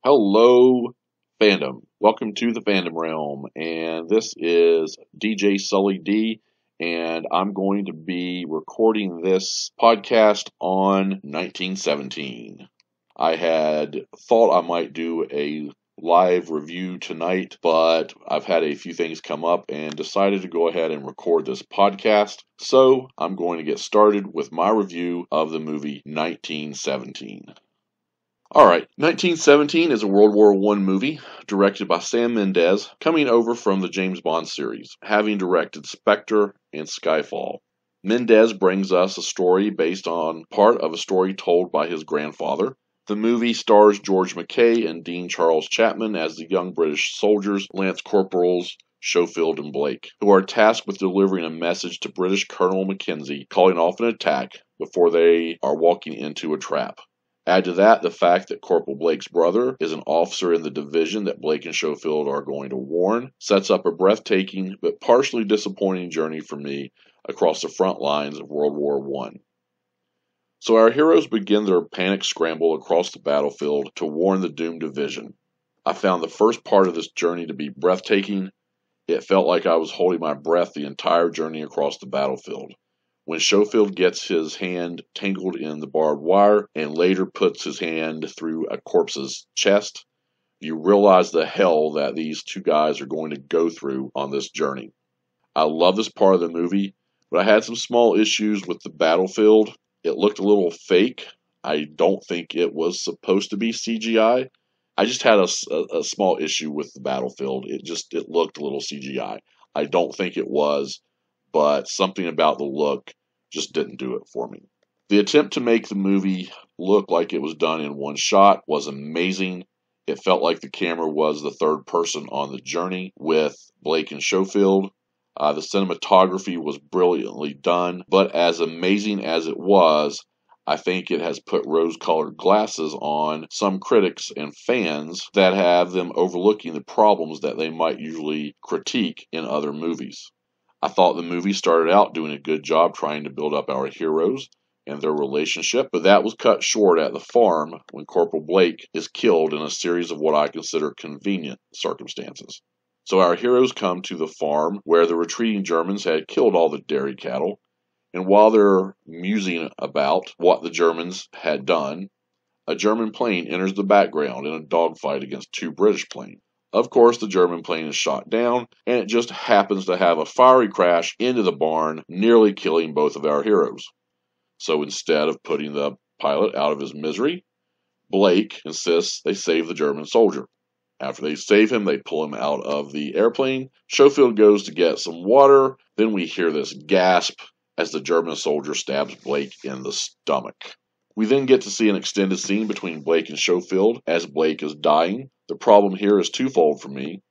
Hello, fandom. Welcome to the Fandom Realm, and this is DJ Sully D, and I'm going to be recording this podcast on 1917. I had thought I might do a live review tonight, but I've had a few things come up and decided to go ahead and record this podcast. So I'm going to get started with my review of the movie 1917. Alright, 1917 is a World War I movie directed by Sam Mendes, coming over from the James Bond series, having directed Spectre and Skyfall. Mendes brings us a story based on part of a story told by his grandfather. The movie stars George McKay and Dean Charles Chapman as the young British soldiers, Lance Corporals Schofield and Blake, who are tasked with delivering a message to British Colonel Mackenzie, calling off an attack before they are walking into a trap. Add to that the fact that Corporal Blake's brother is an officer in the division that Blake and Schofield are going to warn, sets up a breathtaking but partially disappointing journey for me across the front lines of World War I. So our heroes begin their panic scramble across the battlefield to warn the doomed division. I found the first part of this journey to be breathtaking. It felt like I was holding my breath the entire journey across the battlefield. When Schofield gets his hand tangled in the barbed wire and later puts his hand through a corpse's chest, you realize the hell that these two guys are going to go through on this journey. I love this part of the movie, but I had some small issues with the battlefield. It looked a little fake. I don't think it was supposed to be CGI. I just had a small issue with the battlefield. It looked a little CGI. I don't think it was, but something about the look just didn't do it for me. The attempt to make the movie look like it was done in one shot was amazing. It felt like the camera was the third person on the journey with Blake and Schofield. The cinematography was brilliantly done, but as amazing as it was, I think it has put rose-colored glasses on some critics and fans that have them overlooking the problems that they might usually critique in other movies. I thought the movie started out doing a good job trying to build up our heroes and their relationship, but that was cut short at the farm when Corporal Blake is killed in a series of what I consider convenient circumstances. So our heroes come to the farm where the retreating Germans had killed all the dairy cattle, and while they're musing about what the Germans had done, a German plane enters the background in a dogfight against two British planes. Of course, the German plane is shot down, and it just happens to have a fiery crash into the barn, nearly killing both of our heroes. So instead of putting the pilot out of his misery, Blake insists they save the German soldier. After they save him, they pull him out of the airplane. Schofield goes to get some water. Then we hear this gasp as the German soldier stabs Blake in the stomach. We then get to see an extended scene between Blake and Schofield as Blake is dying. The problem here is twofold for me.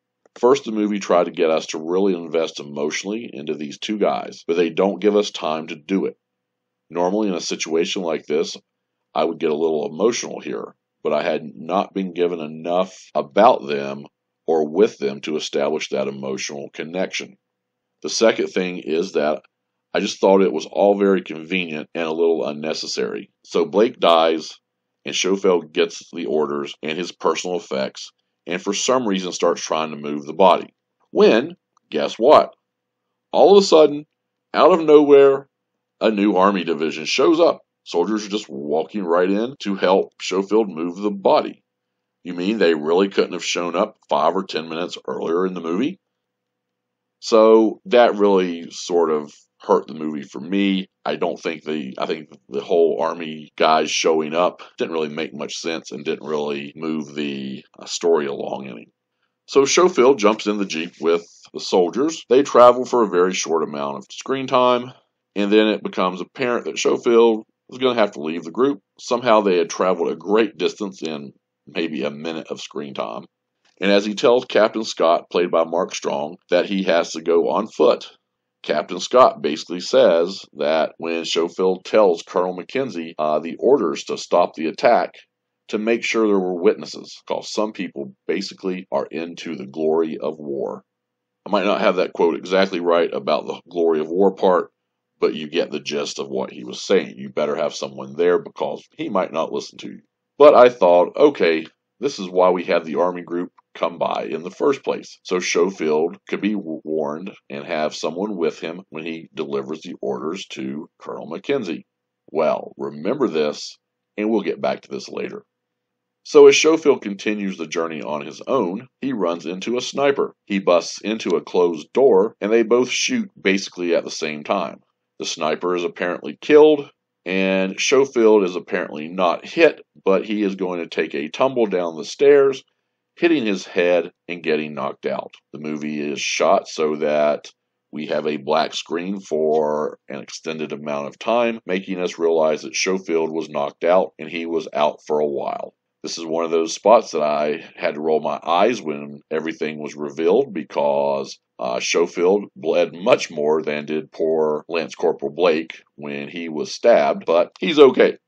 First, the movie tried to get us to really invest emotionally into these two guys, but they don't give us time to do it. Normally, in a situation like this, I would get a little emotional here, but I had not been given enough about them or with them to establish that emotional connection. The second thing is that I just thought it was all very convenient and a little unnecessary. So Blake dies, and Schofield gets the orders and his personal effects, and for some reason starts trying to move the body. When, guess what? All of a sudden, out of nowhere, a new army division shows up. Soldiers are just walking right in to help Schofield move the body. You mean they really couldn't have shown up 5 or 10 minutes earlier in the movie? So that really sort of hurt the movie for me. I think the whole army guys showing up didn't really make much sense and didn't really move the story along any. So Schofield jumps in the Jeep with the soldiers. They travel for a very short amount of screen time, and then it becomes apparent that Schofield was going to have to leave the group. Somehow they had traveled a great distance in maybe a minute of screen time. And as he tells Captain Scott, played by Mark Strong, that he has to go on foot, Captain Scott basically says that when Schofield tells Colonel Mackenzie the orders to stop the attack, to make sure there were witnesses, because some people basically are into the glory of war. I might not have that quote exactly right about the glory of war part, but you get the gist of what he was saying. You better have someone there because he might not listen to you. But I thought, okay, This is why we had the Army group come by in the first place, so Schofield could be warned and have someone with him when he delivers the orders to Colonel Mackenzie. Well, remember this, and we'll get back to this later. So as Schofield continues the journey on his own, he runs into a sniper. He busts into a closed door, and they both shoot basically at the same time. The sniper is apparently killed, and Schofield is apparently not hit, but he is going to take a tumble down the stairs, hitting his head and getting knocked out. The movie is shot so that we have a black screen for an extended amount of time, making us realize that Schofield was knocked out and he was out for a while. This is one of those spots that I had to roll my eyes when everything was revealed because Schofield bled much more than did poor Lance Corporal Blake when he was stabbed, but he's okay.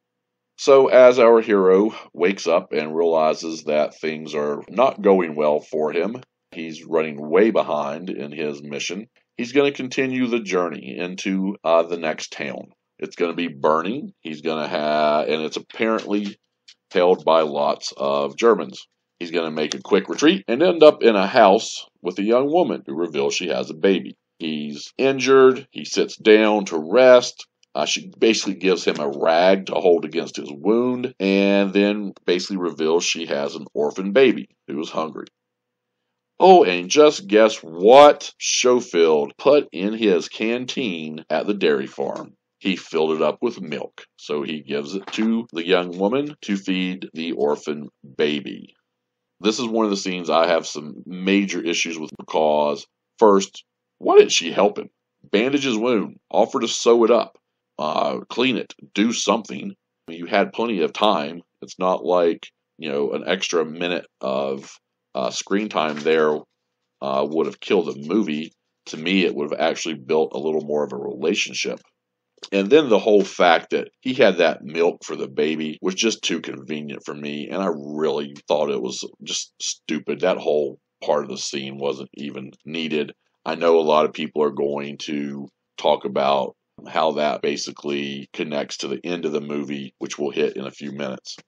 So as our hero wakes up and realizes that things are not going well for him, he's running way behind in his mission. He's going to continue the journey into the next town. It's going to be burning. He's going to have, and it's apparently held by lots of Germans. He's going to make a quick retreat and end up in a house with a young woman who reveals she has a baby. He's injured. He sits down to rest. She basically gives him a rag to hold against his wound and then basically reveals she has an orphan baby who is hungry. Oh, and just guess what Schofield put in his canteen at the dairy farm? He filled it up with milk, so he gives it to the young woman to feed the orphan baby. This is one of the scenes I have some major issues with because, first, why didn't she help him? Bandage his wound, offer to sew it up, clean it, do something. I mean, you had plenty of time. It's not like, an extra minute of screen time there would have killed the movie. To me, it would have actually built a little more of a relationship. And then the whole fact that he had that milk for the baby was just too convenient for me, and I really thought it was just stupid. That whole part of the scene wasn't even needed. I know a lot of people are going to talk about how that basically connects to the end of the movie, which we'll hit in a few minutes.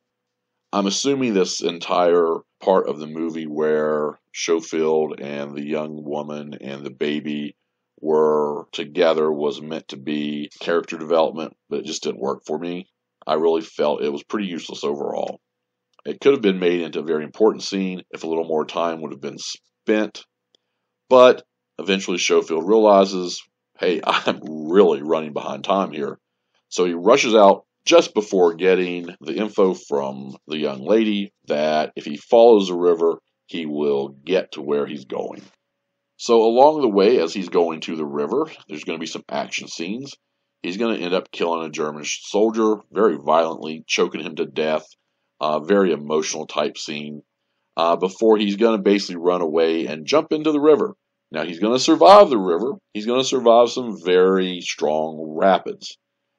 I'm assuming this entire part of the movie where Schofield and the young woman and the baby were together was meant to be character development, but it just didn't work for me. I really felt it was pretty useless overall. It could have been made into a very important scene if a little more time would have been spent, but eventually Schofield realizes, hey, I'm really running behind time here. So he rushes out just before getting the info from the young lady that if he follows the river, he will get to where he's going. So along the way, as he's going to the river, there's going to be some action scenes. He's going to end up killing a German soldier very violently, choking him to death. Very emotional type scene. Before he's going to basically run away and jump into the river. Now he's going to survive the river. He's going to survive some very strong rapids.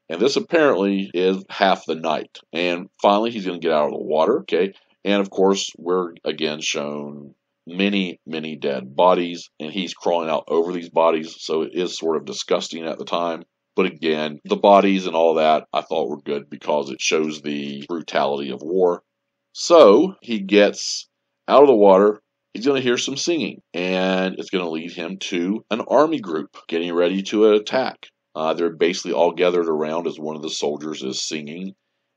And this apparently is half the night. And finally, he's going to get out of the water. Okay. And of course, we're again shown many, many dead bodies, and he's crawling out over these bodies, so it is sort of disgusting at the time. But again, the bodies and all that I thought were good because it shows the brutality of war. So he gets out of the water. He's going to hear some singing, and it's going to lead him to an army group getting ready to attack. They're basically all gathered around as one of the soldiers is singing,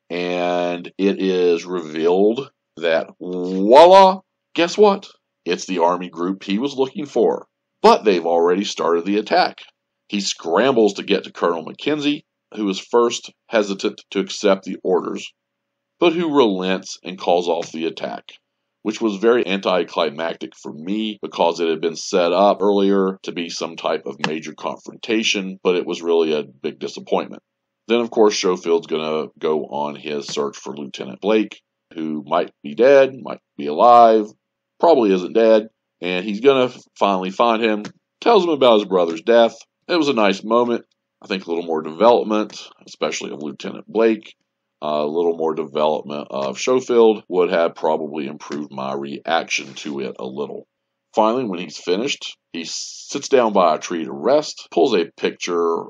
and it is revealed that, voila, guess what? It's the army group he was looking for, but they've already started the attack. He scrambles to get to Colonel Mackenzie, who is first hesitant to accept the orders, but who relents and calls off the attack, which was very anticlimactic for me because it had been set up earlier to be some type of major confrontation, but it was really a big disappointment. Then, of course, Schofield's going to go on his search for Lieutenant Blake, who might be dead, might be alive, probably isn't dead, and he's going to finally find him, tells him about his brother's death. It was a nice moment. I think a little more development, especially of Lieutenant Blake, a little more development of Schofield would have probably improved my reaction to it a little. Finally, when he's finished, he sits down by a tree to rest, pulls a picture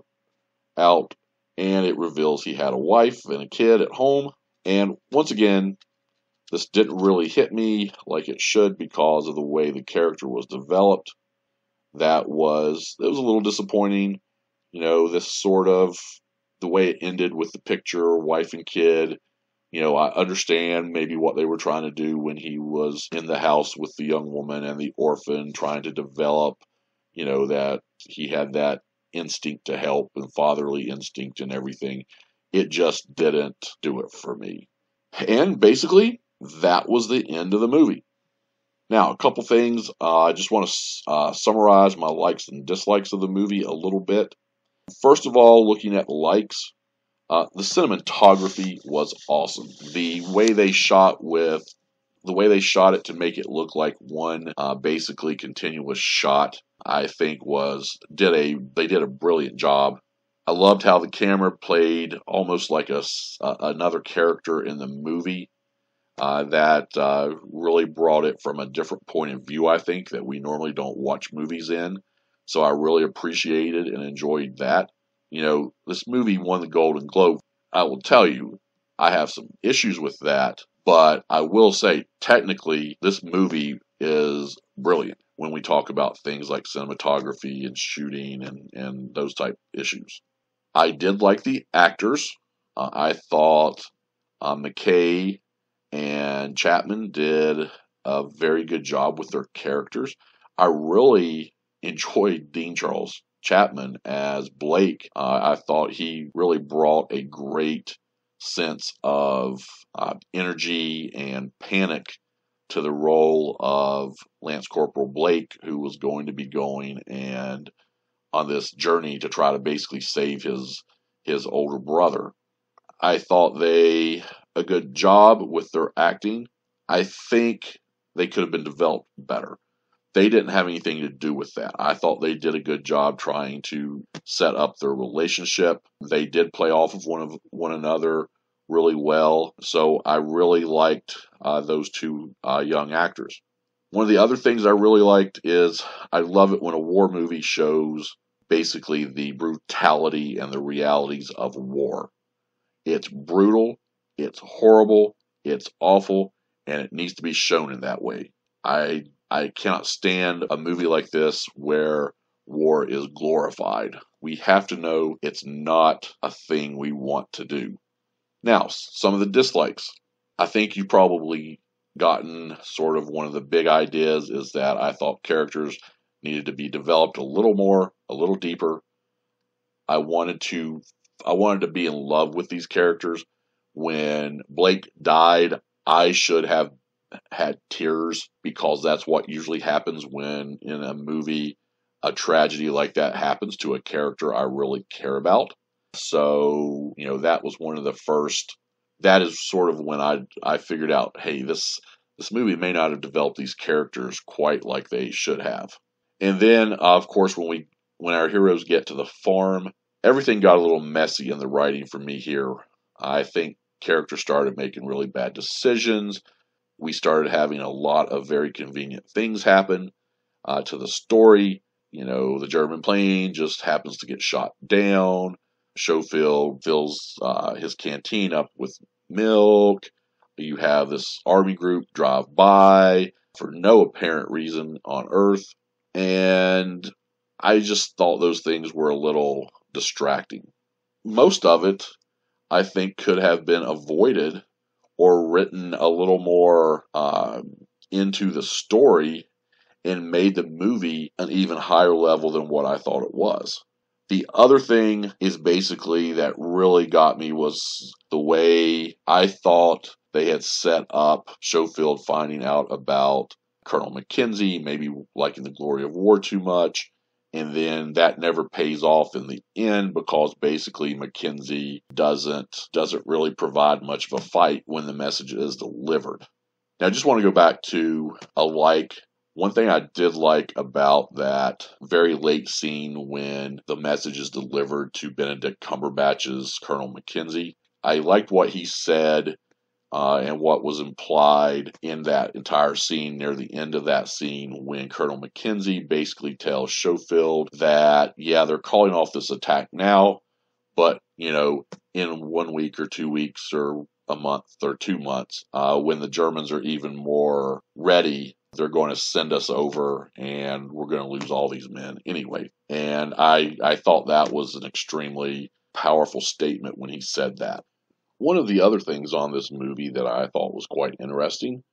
out, and it reveals he had a wife and a kid at home. And once again, This didn't really hit me like it should because of the way the character was developed. It was a little disappointing. This sort of the way it ended with the picture, wife and kid. I understand maybe what they were trying to do when he was in the house with the young woman and the orphan, trying to develop, that he had that instinct to help and fatherly instinct and everything. It just didn't do it for me. And basically, that was the end of the movie. Now, a couple things. I just want to summarize my likes and dislikes of the movie a little bit. First of all, looking at the likes, the cinematography was awesome. The way they shot it to make it look like one basically continuous shot, I think they did a brilliant job. I loved how the camera played almost like another character in the movie. That really brought it from a different point of view, I think, that we normally don't watch movies in. So I really appreciated and enjoyed that. This movie won the Golden Globe. I will tell you, I have some issues with that, but I will say, technically, this movie is brilliant when we talk about things like cinematography and shooting and those type issues. I did like the actors. I thought McKay and Chapman did a very good job with their characters. I really enjoyed Dean Charles Chapman as Blake. I thought he really brought a great sense of energy and panic to the role of Lance Corporal Blake, who was going to be going and on this journey to try to basically save his older brother. I thought they a good job with their acting. I think they could have been developed better. They didn't have anything to do with that. I thought they did a good job trying to set up their relationship. They did play off of one another really well. So I really liked those two young actors. One of the other things I really liked is I love it when a war movie shows basically the brutality and the realities of war. It's brutal, it's horrible, it's awful, and it needs to be shown in that way. I cannot stand a movie like this where war is glorified. We have to know it's not a thing we want to do. Now, some of the dislikes. I think you probably gotten sort of one of the big ideas is that I thought characters needed to be developed a little more, a little deeper. I wanted to be in love with these characters. When Blake died, I should have had tears because that's what usually happens when in a movie a tragedy like that happens to a character I really care about. So, that was one of the first. That is sort of when I figured out, hey, this movie may not have developed these characters quite like they should have. And then, of course, when our heroes get to the farm, everything got a little messy in the writing for me here. I think characters started making really bad decisions. We started having a lot of very convenient things happen to the story. The German plane just happens to get shot down. Schofield fills his canteen up with milk. You have this army group drive by for no apparent reason on Earth. And I just thought those things were a little distracting. Most of it, I think, could have been avoided or written a little more into the story and made the movie an even higher level than what I thought it was. The other thing is basically that really got me was the way I thought they had set up Schofield finding out about Colonel Mackenzie, maybe liking the glory of war too much, and then that never pays off in the end because basically Mackenzie doesn't really provide much of a fight when the message is delivered. Now I just want to go back to one thing I did like about that very late scene when the message is delivered to Benedict Cumberbatch's Colonel Mackenzie. I liked what he said and what was implied in that entire scene near the end of that scene when Colonel Mackenzie basically tells Schofield that, yeah, they're calling off this attack now, but, in 1 week or 2 weeks or a month or 2 months. When the Germans are even more ready, they're going to send us over and we're going to lose all these men anyway. And I thought that was an extremely powerful statement when he said that. One of the other things on this movie that I thought was quite interesting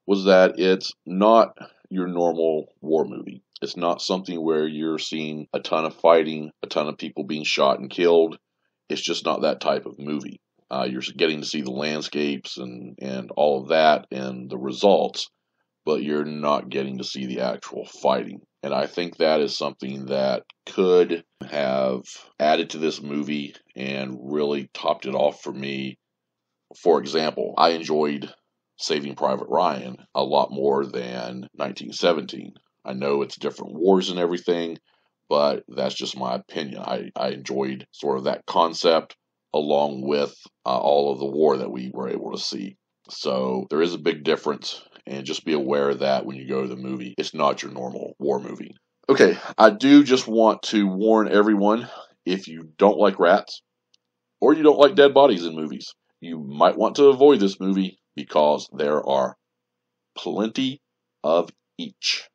was that it's not your normal war movie. It's not something where you're seeing a ton of fighting, a ton of people being shot and killed. It's just not that type of movie. You're getting to see the landscapes and all of that and the results, but you're not getting to see the actual fighting. And I think that is something that could have added to this movie and really topped it off for me. For example, I enjoyed Saving Private Ryan a lot more than 1917. I know it's different wars and everything, but that's just my opinion. I enjoyed sort of that concept along with all of the war that we were able to see. So there is a big difference, and just be aware of that when you go to the movie. It's not your normal war movie. Okay, I do just want to warn everyone, if you don't like rats or you don't like dead bodies in movies, you might want to avoid this movie because there are plenty of each.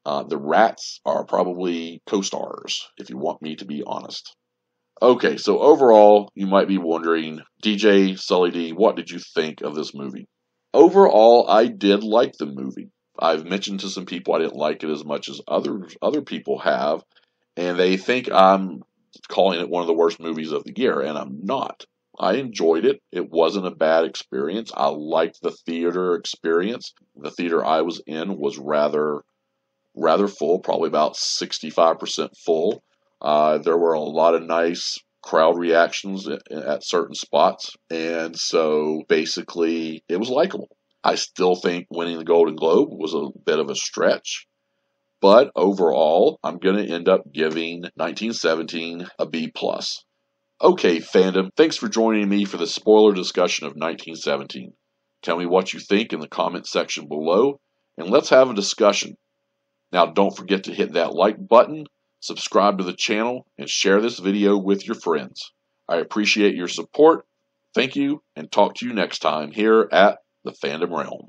The rats are probably co-stars, if you want me to be honest. Okay, so overall, you might be wondering, DJ Sully D, what did you think of this movie? Overall, I did like the movie. I've mentioned to some people I didn't like it as much as other people have, and they think I'm calling it one of the worst movies of the year, and I'm not. I enjoyed it. It wasn't a bad experience. I liked the theater experience. The theater I was in was rather full, probably about 65% full. There were a lot of nice crowd reactions at certain spots, and so basically it was likable. I still think winning the Golden Globe was a bit of a stretch, but overall, I'm going to end up giving 1917 a B+. Okay, fandom, thanks for joining me for the spoiler discussion of 1917. Tell me what you think in the comment section below, and let's have a discussion. Now, don't forget to hit that like button, subscribe to the channel, and share this video with your friends. I appreciate your support. Thank you, and talk to you next time here at the Fandom Realm.